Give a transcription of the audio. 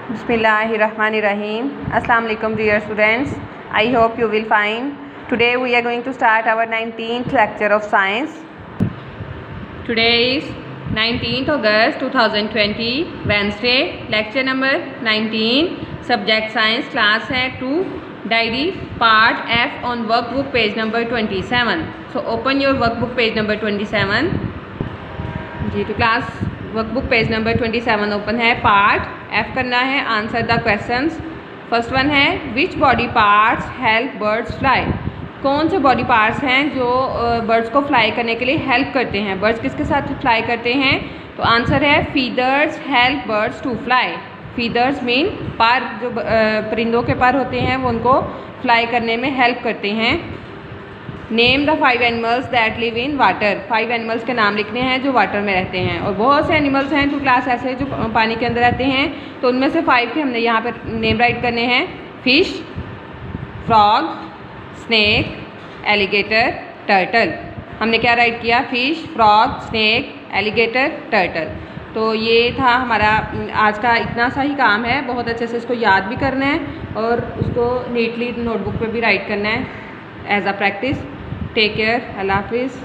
Bismillahirrahmanirrahim. Assalamu alaikum dear students. I hope you will fine. Today we are going to start our 19th lecture of science. Today is 19th August 2020 Wednesday. Lecture number 19. Subject science class है 2 diary part F on workbook page number 27. So open your workbook page number 27. जी तो class workbook page number 27 open है. Part F करना है. Answer the questions. First one है which body parts help birds fly. कौन से body parts हैं जो बर्ड्स को फ्लाई करने के लिए हेल्प करते हैं. बर्ड्स किसके साथ फ्लाई करते हैं. तो आंसर है feathers help birds to fly. Feathers mean पर, जो परिंदों के पर होते हैं वो उनको फ्लाई करने में हेल्प करते हैं. Name the 5 animals that live in water. 5 animals के नाम लिखने हैं जो वाटर में रहते हैं. और बहुत से एनिमल्स हैं टू क्लास ऐसे जो पानी के अंदर रहते हैं. तो उनमें से 5 के हमने यहाँ पर नेम राइट करने हैं. Fish, frog, snake, alligator, turtle. हमने क्या राइट किया. Fish, frog, snake, alligator, turtle. तो ये था हमारा आज का. इतना सा ही काम है. बहुत अच्छे से इसको याद भी करना है और उसको नीटली नोटबुक पे भी राइट करना है as a practice. Take care. अल्लाह हाफिज़.